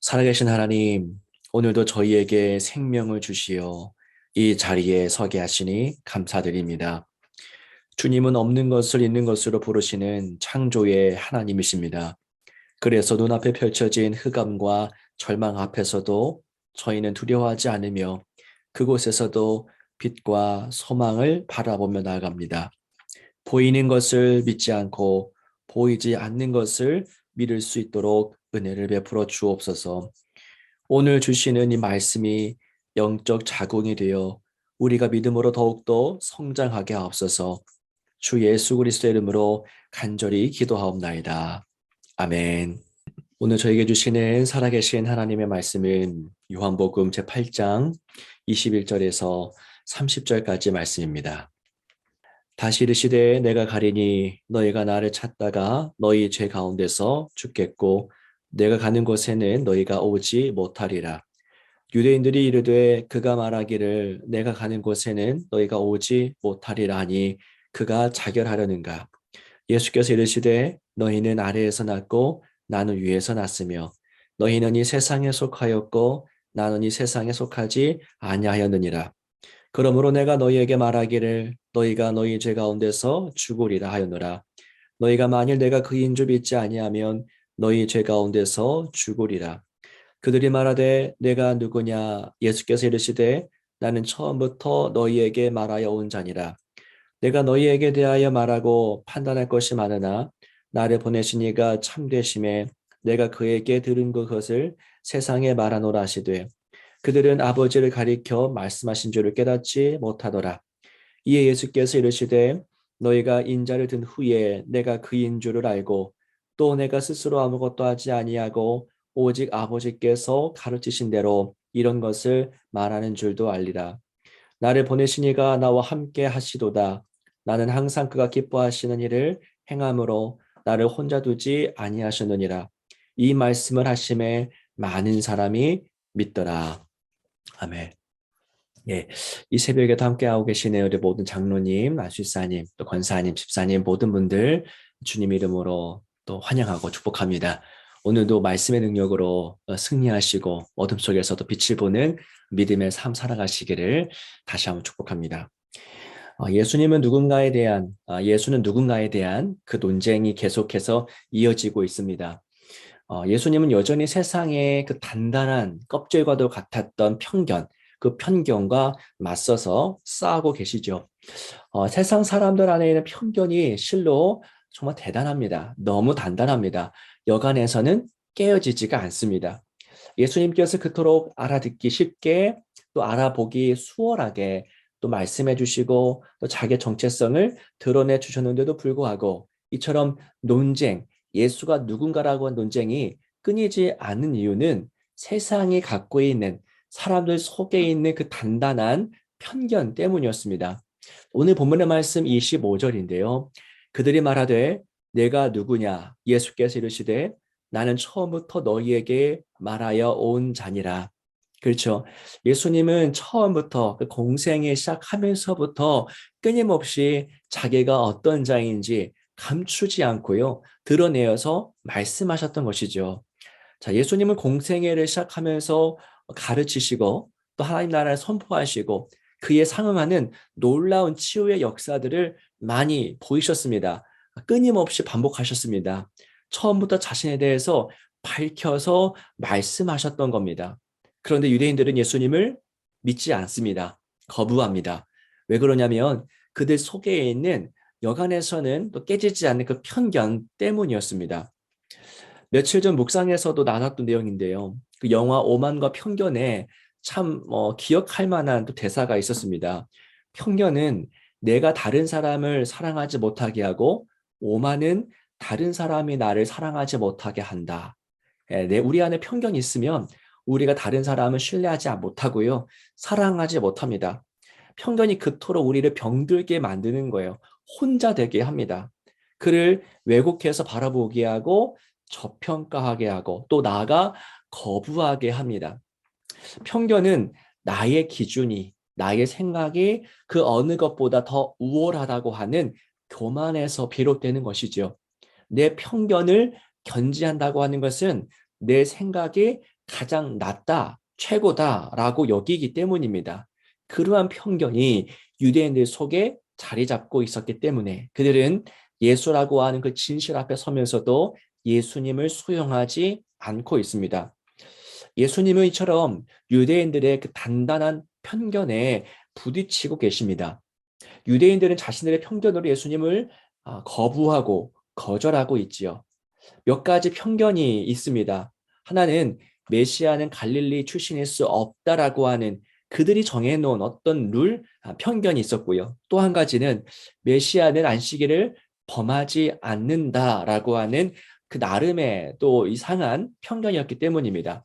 살아계신 하나님, 오늘도 저희에게 생명을 주시어 이 자리에 서게 하시니 감사드립니다. 주님은 없는 것을 있는 것으로 부르시는 창조의 하나님이십니다. 그래서 눈앞에 펼쳐진 흑암과 절망 앞에서도 저희는 두려워하지 않으며 그곳에서도 빛과 소망을 바라보며 나아갑니다. 보이는 것을 믿지 않고 보이지 않는 것을 믿을 수 있도록 은혜를 베풀어 주옵소서. 오늘 주시는 이 말씀이 영적 자궁이 되어 우리가 믿음으로 더욱더 성장하게 하옵소서. 주 예수 그리스도의 이름으로 간절히 기도하옵나이다. 아멘. 오늘 저에게 주시는 살아계신 하나님의 말씀은 요한복음 제8장 21절에서 30절까지 말씀입니다. 다시 이르시되 내가 가리니 너희가 나를 찾다가 너희 죄 가운데서 죽겠고 내가 가는 곳에는 너희가 오지 못하리라. 유대인들이 이르되 그가 말하기를 내가 가는 곳에는 너희가 오지 못하리라 하니 그가 자결하려는가. 예수께서 이르시되 너희는 아래에서 났고 나는 위에서 났으며 너희는 이 세상에 속하였고 나는 이 세상에 속하지 아니하였느니라. 그러므로 내가 너희에게 말하기를 너희가 너희 죄 가운데서 죽으리라 하였노라. 너희가 만일 내가 그인 줄 믿지 아니하면 너희 죄 가운데서 죽으리라. 그들이 말하되 내가 누구냐. 예수께서 이르시되 나는 처음부터 너희에게 말하여 온 자니라. 내가 너희에게 대하여 말하고 판단할 것이 많으나 나를 보내신 이가 참되심에 내가 그에게 들은 그것을 세상에 말하노라 하시되 그들은 아버지를 가리켜 말씀하신 줄을 깨닫지 못하더라. 이에 예수께서 이르시되 너희가 인자를 든 후에 내가 그인 줄을 알고 또 내가 스스로 아무것도 하지 아니하고 오직 아버지께서 가르치신 대로 이런 것을 말하는 줄도 알리라. 나를 보내신 이가 나와 함께 하시도다. 나는 항상 그가 기뻐하시는 일을 행함으로 나를 혼자 두지 아니하셨느니라. 이 말씀을 하심에 많은 사람이 믿더라. 아멘. 예, 이 새벽에도 함께하고 계시는 우리 모든 장로님, 안수사님, 또 권사님, 집사님 모든 분들 주님 이름으로 또 환영하고 축복합니다. 오늘도 말씀의 능력으로 승리하시고 어둠 속에서도 빛을 보는 믿음의 삶 살아가시기를 다시 한번 축복합니다. 예수는 누군가에 대한 그 논쟁이 계속해서 이어지고 있습니다. 예수님은 여전히 세상의 그 단단한 껍질과도 같았던 편견, 그 편견과 맞서서 싸우고 계시죠. 세상 사람들 안에 있는 편견이 실로 정말 대단합니다. 너무 단단합니다. 여간에서는 깨어지지가 않습니다. 예수님께서 그토록 알아듣기 쉽게 또 알아보기 수월하게 또 말씀해 주시고 또 자기의 정체성을 드러내 주셨는데도 불구하고 이처럼 논쟁, 예수가 누군가라고 한 논쟁이 끊이지 않는 이유는 세상이 갖고 있는 사람들 속에 있는 그 단단한 편견 때문이었습니다. 오늘 본문의 말씀 25절인데요. 그들이 말하되 내가 누구냐. 예수께서 이르시되 나는 처음부터 너희에게 말하여 온 자니라. 그렇죠. 예수님은 처음부터 그 공생에 시작하면서부터 끊임없이 자기가 어떤 자인지 감추지 않고요. 드러내어서 말씀하셨던 것이죠. 자, 예수님은 공생애를 시작하면서 가르치시고 또 하나님 나라를 선포하시고 그에 상응하는 놀라운 치유의 역사들을 많이 보이셨습니다. 끊임없이 반복하셨습니다. 처음부터 자신에 대해서 밝혀서 말씀하셨던 겁니다. 그런데 유대인들은 예수님을 믿지 않습니다. 거부합니다. 왜 그러냐면 그들 속에 있는 여간에서는 또 깨지지 않는 그 편견 때문이었습니다. 며칠 전 묵상에서도 나눴던 내용인데요. 그 영화 오만과 편견에 참 기억할 만한 또 대사가 있었습니다. 편견은 내가 다른 사람을 사랑하지 못하게 하고 오만은 다른 사람이 나를 사랑하지 못하게 한다. 우리 안에 편견이 있으면 우리가 다른 사람을 신뢰하지 못하고요. 사랑하지 못합니다. 편견이 그토록 우리를 병들게 만드는 거예요. 혼자 되게 합니다. 그를 왜곡해서 바라보게 하고 저평가하게 하고 또 나아가 거부하게 합니다. 편견은 나의 기준이, 나의 생각이 그 어느 것보다 더 우월하다고 하는 교만에서 비롯되는 것이죠. 내 편견을 견지한다고 하는 것은 내 생각이 가장 낫다, 최고다라고 여기기 때문입니다. 그러한 편견이 유대인들 속에 자리 잡고 있었기 때문에 그들은 예수라고 하는 그 진실 앞에 서면서도 예수님을 수용하지 않고 있습니다. 예수님은 이처럼 유대인들의 그 단단한 편견에 부딪히고 계십니다. 유대인들은 자신들의 편견으로 예수님을 거부하고 거절하고 있지요. 몇 가지 편견이 있습니다. 하나는 메시아는 갈릴리 출신일 수 없다라고 하는 그들이 정해놓은 어떤 편견이 있었고요. 또 한 가지는 메시아는 안식일을 범하지 않는다라고 하는 그 나름의 또 이상한 편견이었기 때문입니다.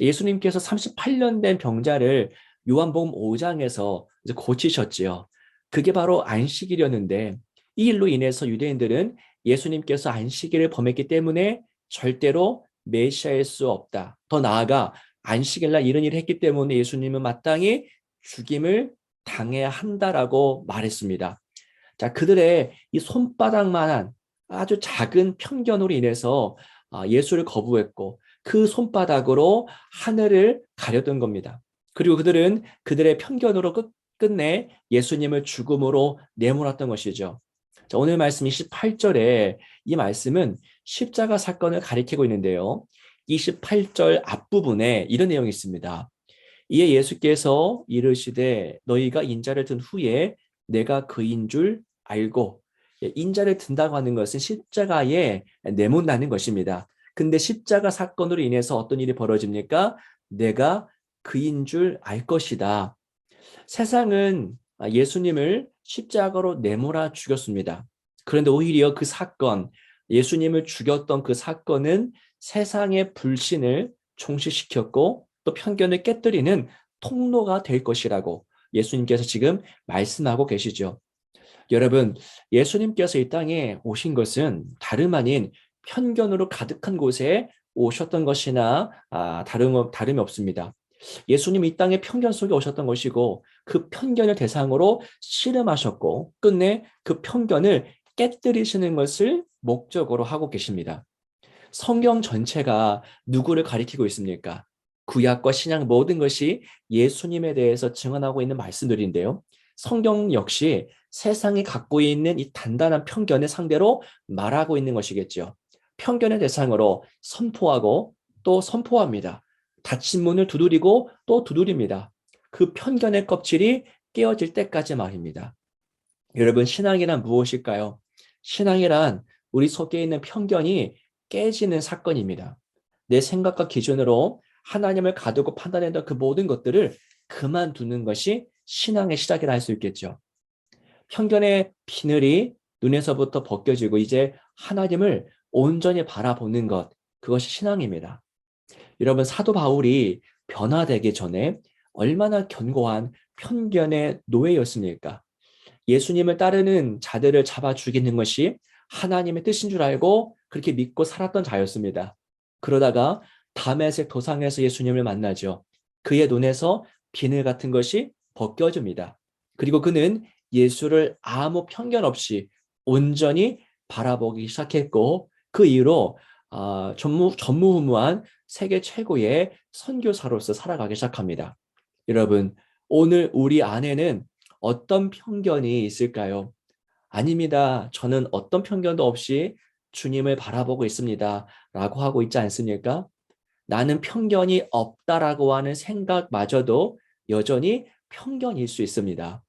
예수님께서 38년 된 병자를 요한복음 5장에서 이제 고치셨지요. 그게 바로 안식일이었는데 이 일로 인해서 유대인들은 예수님께서 안식일을 범했기 때문에 절대로 메시아일 수 없다. 더 나아가 안식일날 이런 일을 했기 때문에 예수님은 마땅히 죽임을 당해야 한다라고 말했습니다. 자, 그들의 이 손바닥만한 아주 작은 편견으로 인해서 예수를 거부했고 그 손바닥으로 하늘을 가렸던 겁니다. 그리고 그들은 그들의 편견으로 끝내 예수님을 죽음으로 내몰았던 것이죠. 자, 오늘 말씀 28절에 이 말씀은 십자가 사건을 가리키고 있는데요. 28절 앞부분에 이런 내용이 있습니다. 이에 예수께서 이르시되 너희가 인자를 든 후에 내가 그인 줄 알고, 인자를 든다고 하는 것은 십자가에 내몬다는 것입니다. 근데 십자가 사건으로 인해서 어떤 일이 벌어집니까? 내가 그인 줄 알 것이다. 세상은 예수님을 십자가로 내몰아 죽였습니다. 그런데 오히려 그 사건, 예수님을 죽였던 그 사건은 세상의 불신을 종식시켰고 또 편견을 깨뜨리는 통로가 될 것이라고 예수님께서 지금 말씀하고 계시죠. 여러분, 예수님께서 이 땅에 오신 것은 다름 아닌 편견으로 가득한 곳에 오셨던 것이나 다름이 없습니다. 예수님 이 땅에 편견 속에 오셨던 것이고 그 편견을 대상으로 씨름하셨고 끝내 그 편견을 깨뜨리시는 것을 목적으로 하고 계십니다. 성경 전체가 누구를 가리키고 있습니까? 구약과 신약 모든 것이 예수님에 대해서 증언하고 있는 말씀들인데요. 성경 역시 세상이 갖고 있는 이 단단한 편견을 상대로 말하고 있는 것이겠죠. 편견의 대상으로 선포하고 또 선포합니다. 닫힌 문을 두드리고 또 두드립니다. 그 편견의 껍질이 깨어질 때까지 말입니다. 여러분, 신앙이란 무엇일까요? 신앙이란 우리 속에 있는 편견이 깨지는 사건입니다. 내 생각과 기준으로 하나님을 가두고 판단했던 그 모든 것들을 그만두는 것이 신앙의 시작이라 할 수 있겠죠. 편견의 비늘이 눈에서부터 벗겨지고 이제 하나님을 온전히 바라보는 것, 그것이 신앙입니다. 여러분, 사도 바울이 변화되기 전에 얼마나 견고한 편견의 노예였습니까? 예수님을 따르는 자들을 잡아 죽이는 것이 하나님의 뜻인 줄 알고 그렇게 믿고 살았던 자였습니다. 그러다가 다메섹 도상에서 예수님을 만나죠. 그의 눈에서 비늘 같은 것이 벗겨집니다. 그리고 그는 예수를 아무 편견 없이 온전히 바라보기 시작했고 그 이후로 전무후무한 세계 최고의 선교사로서 살아가기 시작합니다. 여러분, 오늘 우리 안에는 어떤 편견이 있을까요? 아닙니다. 저는 어떤 편견도 없이 주님을 바라보고 있습니다. 라고 하고 있지 않습니까? 나는 편견이 없다라고 하는 생각마저도 여전히 편견일 수 있습니다.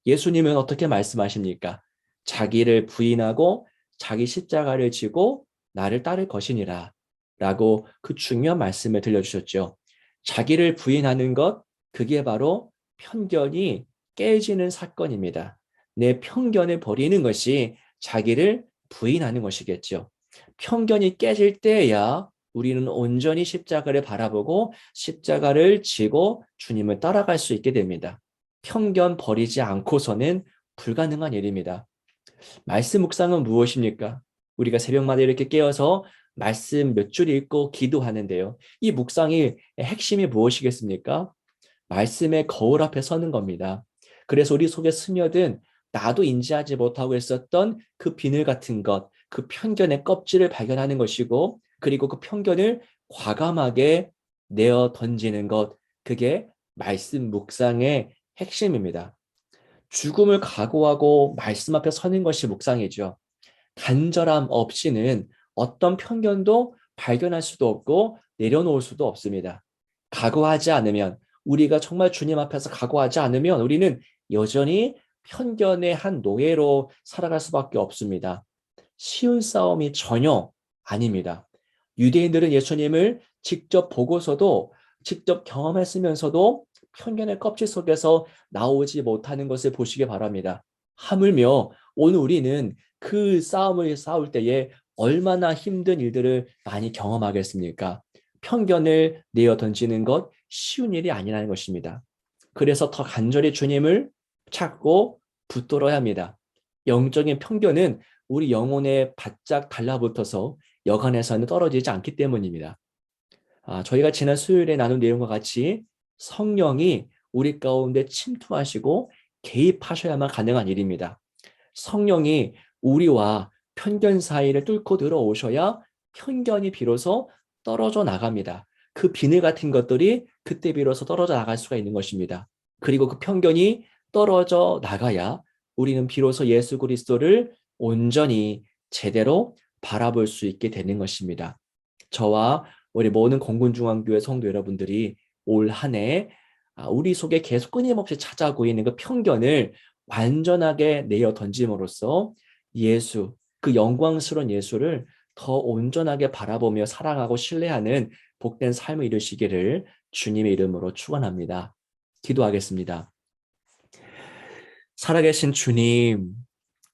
예수님은 어떻게 말씀하십니까? 자기를 부인하고 자기 십자가를 지고 나를 따를 것이니라. 라고 그 중요한 말씀을 들려주셨죠. 자기를 부인하는 것, 그게 바로 편견이 깨지는 사건입니다. 내 편견을 버리는 것이 자기를 부인하는 것이겠죠. 편견이 깨질 때야 우리는 온전히 십자가를 바라보고 십자가를 지고 주님을 따라갈 수 있게 됩니다. 편견 버리지 않고서는 불가능한 일입니다. 말씀 묵상은 무엇입니까? 우리가 새벽마다 이렇게 깨어서 말씀 몇 줄 읽고 기도하는데요. 이 묵상의 핵심이 무엇이겠습니까? 말씀의 거울 앞에 서는 겁니다. 그래서 우리 속에 스며든 나도 인지하지 못하고 있었던 그 비늘 같은 것, 그 편견의 껍질을 발견하는 것이고, 그리고 그 편견을 과감하게 내어 던지는 것, 그게 말씀 묵상의 핵심입니다. 죽음을 각오하고 말씀 앞에 서는 것이 묵상이죠. 간절함 없이는 어떤 편견도 발견할 수도 없고 내려놓을 수도 없습니다. 각오하지 않으면, 우리가 정말 주님 앞에서 각오하지 않으면 우리는 여전히 편견의 한 노예로 살아갈 수밖에 없습니다. 쉬운 싸움이 전혀 아닙니다. 유대인들은 예수님을 직접 보고서도, 직접 경험했으면서도 편견의 껍질 속에서 나오지 못하는 것을 보시기 바랍니다. 하물며 오늘 우리는 그 싸움을 싸울 때에 얼마나 힘든 일들을 많이 경험하겠습니까? 편견을 내어 던지는 것 쉬운 일이 아니라는 것입니다. 그래서 더 간절히 주님을 찾고 붙들어야 합니다. 영적인 편견은 우리 영혼에 바짝 달라붙어서 여간에서는 떨어지지 않기 때문입니다. 저희가 지난 수요일에 나눈 내용과 같이 성령이 우리 가운데 침투하시고 개입하셔야만 가능한 일입니다. 성령이 우리와 편견 사이를 뚫고 들어오셔야 편견이 비로소 떨어져 나갑니다. 그 비늘 같은 것들이 그때 비로소 떨어져 나갈 수가 있는 것입니다. 그리고 그 편견이 떨어져 나가야 우리는 비로소 예수 그리스도를 온전히 제대로 바라볼 수 있게 되는 것입니다. 저와 우리 모든 공군중앙교회 성도 여러분들이 올 한 해 우리 속에 계속 끊임없이 찾아오고 있는 그 편견을 완전하게 내어 던짐으로써 예수, 그 영광스러운 예수를 더 온전하게 바라보며 사랑하고 신뢰하는 복된 삶을 이루시기를 주님의 이름으로 축원합니다. 기도하겠습니다. 살아계신 주님,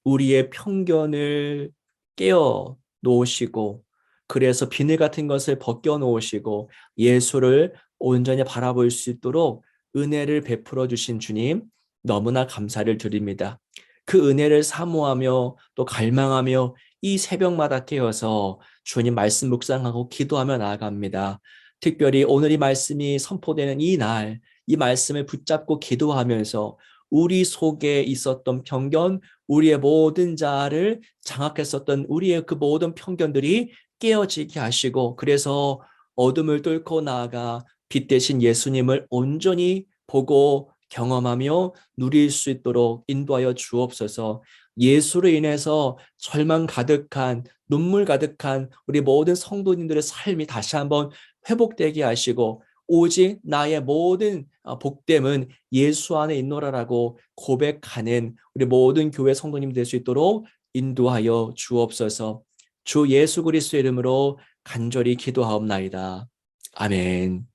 우리의 편견을 깨어 놓으시고, 그래서 비늘 같은 것을 벗겨 놓으시고 예수를 온전히 바라볼 수 있도록 은혜를 베풀어 주신 주님, 너무나 감사를 드립니다. 그 은혜를 사모하며 또 갈망하며 이 새벽마다 깨어서 주님 말씀 묵상하고 기도하며 나아갑니다. 특별히 오늘 이 말씀이 선포되는 이 날, 이 말씀을 붙잡고 기도하면서 우리 속에 있었던 편견, 우리의 모든 자아를 장악했었던 우리의 그 모든 편견들이 깨어지게 하시고, 그래서 어둠을 뚫고 나아가 빛 대신 예수님을 온전히 보고 경험하며 누릴 수 있도록 인도하여 주옵소서. 예수로 인해서 절망 가득한, 눈물 가득한 우리 모든 성도님들의 삶이 다시 한번 회복되게 하시고, 오직 나의 모든 복됨은 예수 안에 있노라라고 고백하는 우리 모든 교회 성도님 될 수 있도록 인도하여 주옵소서. 주 예수 그리스도의 이름으로 간절히 기도하옵나이다. 아멘.